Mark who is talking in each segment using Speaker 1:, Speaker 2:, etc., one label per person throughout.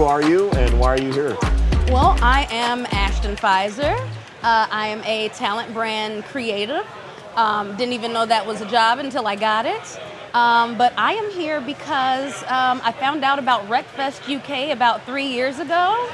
Speaker 1: Who are you and why are you here?
Speaker 2: Well, I am Ashton Pfizer. I am a talent brand creative. Didn't even know that was a job until I got it. But I am here because I found out about RecFest UK about 3 years ago,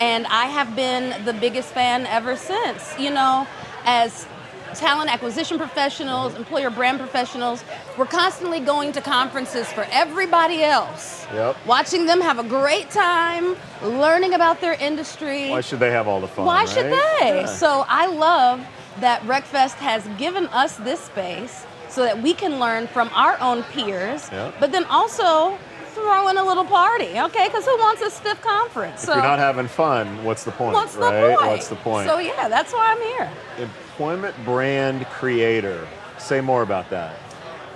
Speaker 2: and I have been the biggest fan ever since. You know, as talent acquisition professionals, employer brand professionals, we're constantly going to conferences for everybody else.
Speaker 1: Yep.
Speaker 2: Watching them have a great time, learning about their industry.
Speaker 1: Why should they have all the fun?
Speaker 2: Why
Speaker 1: right?
Speaker 2: should they?
Speaker 1: Yeah.
Speaker 2: So I love that RecFest has given us this space so that we can learn from our own peers,
Speaker 1: Yep.
Speaker 2: but then also throw in a little party, okay? Because who wants a stiff conference?
Speaker 1: If you're not having fun, what's the point?
Speaker 2: What's the
Speaker 1: right?
Speaker 2: point?
Speaker 1: What's the point?
Speaker 2: So yeah, that's why I'm here.
Speaker 1: Employment brand creator. Say more about that.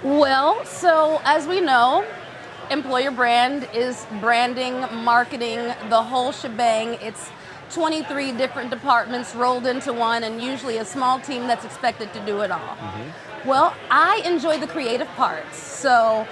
Speaker 2: Well, so as we know, employer brand is branding, marketing, the whole shebang. It's 23 different departments rolled into one, and usually a small team that's expected to do it all. Well, I enjoy the creative parts. So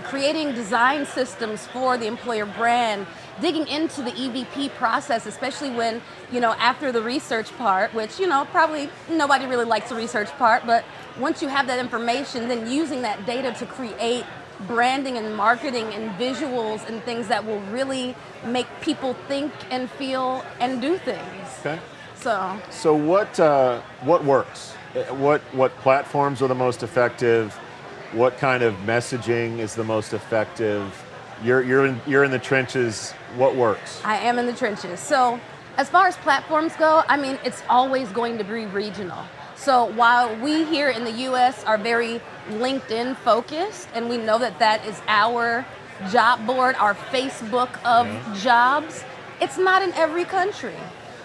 Speaker 2: creating design systems for the employer brand, digging into the EVP process, especially when, you know, after the research part, which, you know, probably nobody really likes the research part, but once you have that information, then using that data to create branding and marketing and visuals and things that will really make people think and feel and do things.
Speaker 1: Okay.
Speaker 2: So
Speaker 1: what works? What platforms are the most effective? What kind of messaging is the most effective? You're in the trenches. What works?
Speaker 2: I am in the trenches. So as far as platforms go, I mean, it's always going to be regional. So while we here in the US are very LinkedIn focused, and we know that that is our job board, our Facebook of jobs, it's not in every country.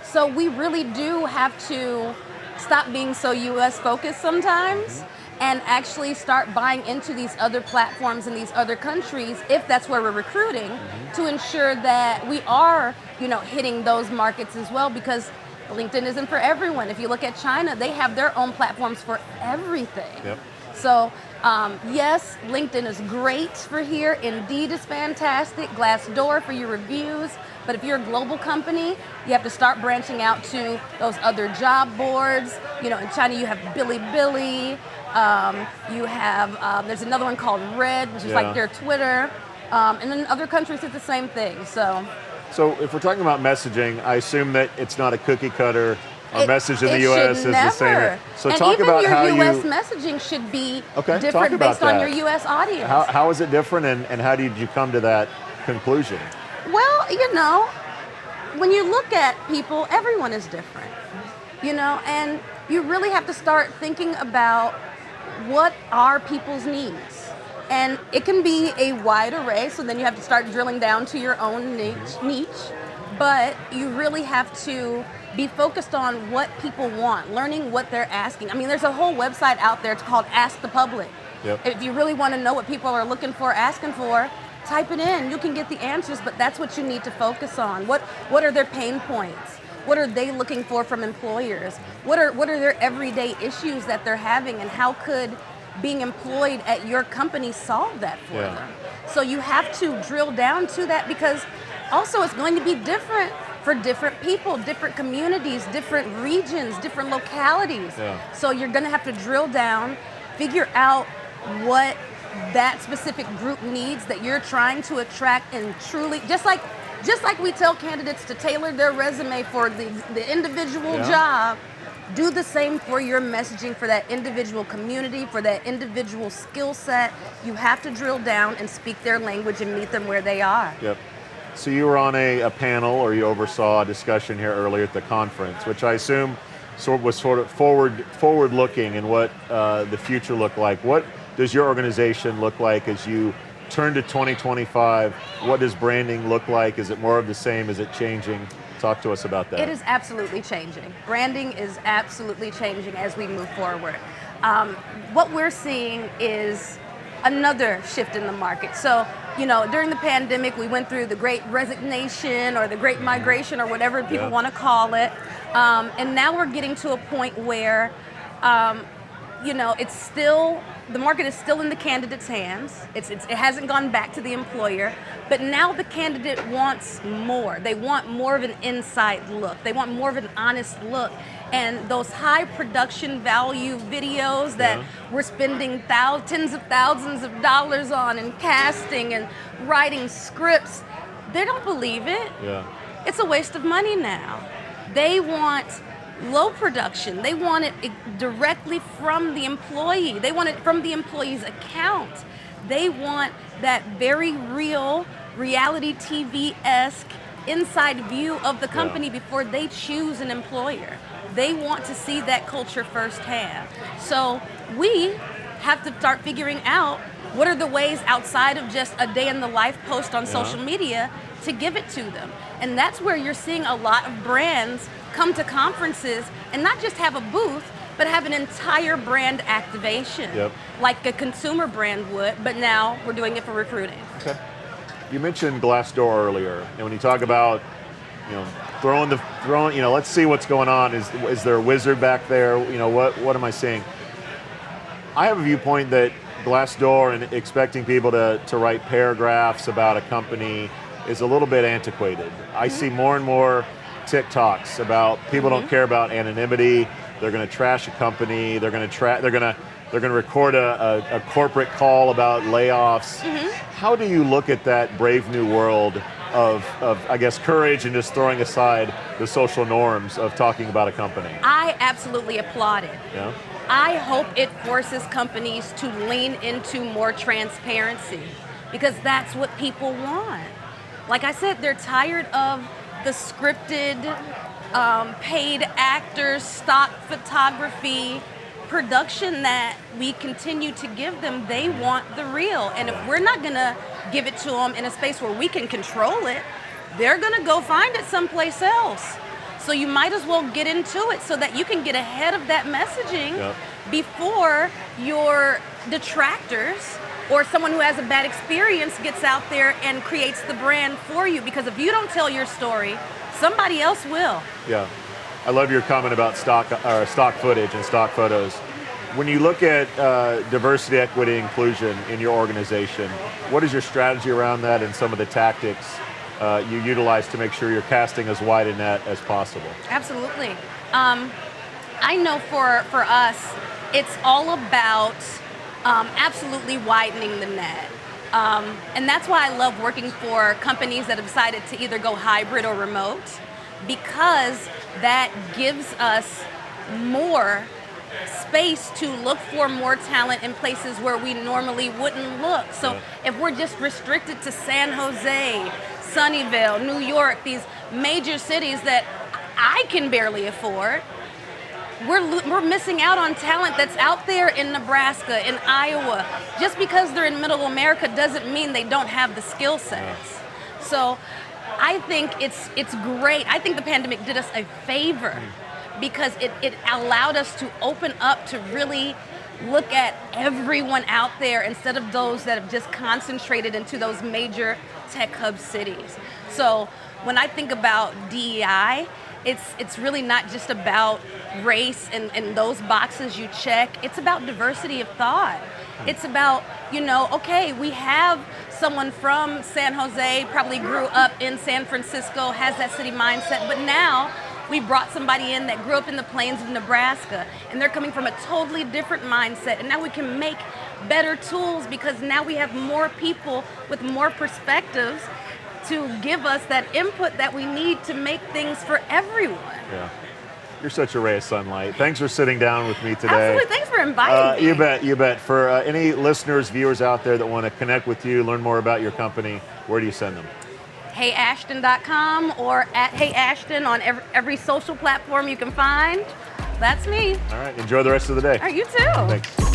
Speaker 2: So we really do have to stop being so US focused sometimes and actually start buying into these other platforms in these other countries, if that's where we're recruiting, to ensure that we are, you know, hitting those markets as well, because LinkedIn isn't for everyone. If you look at China, they have their own platforms for everything.
Speaker 1: Yep.
Speaker 2: So yes, LinkedIn is great for here. Indeed is fantastic. Glassdoor for your reviews. But if you're a global company, you have to start branching out to those other job boards. You know, in China you have Bilibili. You have, there's another one called Red, which is like their Twitter. And then other countries it's the same thing.
Speaker 1: So if we're talking about messaging, I assume that it's not a cookie cutter. Our message in the
Speaker 2: It
Speaker 1: U.S.
Speaker 2: should
Speaker 1: is the same.
Speaker 2: never.
Speaker 1: So
Speaker 2: and
Speaker 1: talk
Speaker 2: even
Speaker 1: about
Speaker 2: your
Speaker 1: how
Speaker 2: U.S.
Speaker 1: you.
Speaker 2: messaging should be
Speaker 1: Okay, talk
Speaker 2: different
Speaker 1: about
Speaker 2: based on
Speaker 1: that.
Speaker 2: your U.S. audience.
Speaker 1: How is it different, and how did you come to that conclusion?
Speaker 2: Well, you know, when you look at people, everyone is different. You know, and you really have to start thinking about what are people's needs. And it can be a wide array, so then you have to start drilling down to your own niche. But you really have to be focused on what people want, learning what they're asking. I mean, there's a whole website out there, it's called Ask the Public.
Speaker 1: Yep.
Speaker 2: If you really want to know what people are looking for, asking for, type it in. You can get the answers, but that's what you need to focus on. What are their pain points? What are they looking for from employers? What are their everyday issues that they're having, and how could being employed at your company solve that for them? So you have to drill down to that, because also it's going to be different for different people, different communities, different regions, different localities. So you're going to have to drill down, figure out what that specific group needs that you're trying to attract, and truly, just like we tell candidates to tailor their resume for the individual job, do the same for your messaging for that individual community, for that individual skill set. You have to drill down and speak their language and meet them where they are.
Speaker 1: Yep. So you were on a panel, or you oversaw a discussion here earlier at the conference, which I assume was sort of forward-looking and what the future looked like. What does your organization look like as you turn to 2025? What does branding look like? Is it more of the same? Is it changing? Talk to us about that.
Speaker 2: It is absolutely changing. Branding is absolutely changing as we move forward. What we're seeing is another shift in the market. So, you know, during the pandemic, we went through the great resignation or the great migration or whatever people want to call it. And now we're getting to a point where it's still, the market is still in the candidate's hands. It hasn't gone back to the employer, but now the candidate wants more. They want more of an inside look. They want more of an honest look. And those high production value videos that we're spending tens of thousands of dollars on and casting and writing scripts, they don't believe it.
Speaker 1: Yeah.
Speaker 2: It's a waste of money now. They want low production. They want it directly from the employee. They want it from the employee's account. They want that very real reality TV-esque inside view of the company before they choose an employer. They want to see that culture firsthand. So we have to start figuring out what are the ways outside of just a day in the life post on social media to give it to them. And that's where you're seeing a lot of brands come to conferences and not just have a booth, but have an entire brand activation, like a consumer brand would, but now we're doing it for recruiting.
Speaker 1: Okay. You mentioned Glassdoor earlier, and when you talk about, throwing, let's see what's going on. Is there a wizard back there? What am I seeing? I have a viewpoint that Glassdoor and expecting people to write paragraphs about a company is a little bit antiquated. I see more and more TikToks about people don't care about anonymity. They're going to trash a company. They're going to record a corporate call about layoffs. How do you look at that brave new world of I guess courage and just throwing aside the social norms of talking about a company?
Speaker 2: I absolutely applaud it.
Speaker 1: Yeah.
Speaker 2: I hope it forces companies to lean into more transparency because that's what people want. Like I said, they're tired of the scripted, paid actors, stock photography, production that we continue to give them. They want the real. And if we're not going to give it to them in a space where we can control it, they're going to go find it someplace else. So you might as well get into it so that you can get ahead of that messaging before your detractors or someone who has a bad experience gets out there and creates the brand for you. Because if you don't tell your story, somebody else will.
Speaker 1: Yeah. I love your comment about stock footage and stock photos. When you look at diversity, equity, inclusion in your organization, what is your strategy around that and some of the tactics you utilize to make sure you're casting as wide a net as possible?
Speaker 2: Absolutely. I know for us, it's all about absolutely widening the net. And that's why I love working for companies that have decided to either go hybrid or remote, because that gives us more space to look for more talent in places where we normally wouldn't look. So if we're just restricted to San Jose, Sunnyvale, New York, these major cities that I can barely afford, we're missing out on talent that's out there in Nebraska, in Iowa. Just because they're in middle America doesn't mean they don't have the skill sets. So I think it's great. I think the pandemic did us a favor because it allowed us to open up to really look at everyone out there instead of those that have just concentrated into those major tech hub cities. So when I think about DEI, it's really not just about race and those boxes you check. It's about diversity of thought. It's about, okay, we have someone from San Jose, probably grew up in San Francisco, has that city mindset, but now we brought somebody in that grew up in the plains of Nebraska, and they're coming from a totally different mindset, and now we can make better tools because now we have more people with more perspectives to give us that input that we need to make things for everyone.
Speaker 1: Yeah. You're such a ray of sunlight. Thanks for sitting down with me today.
Speaker 2: Absolutely. Thanks for inviting me.
Speaker 1: You bet. For any listeners, viewers out there that want to connect with you, learn more about your company, where do you send them?
Speaker 2: HeyAshton.com or at HeyAshton on every social platform you can find. That's me.
Speaker 1: All right. Enjoy the rest of the day.
Speaker 2: All right, you too.
Speaker 1: Thanks.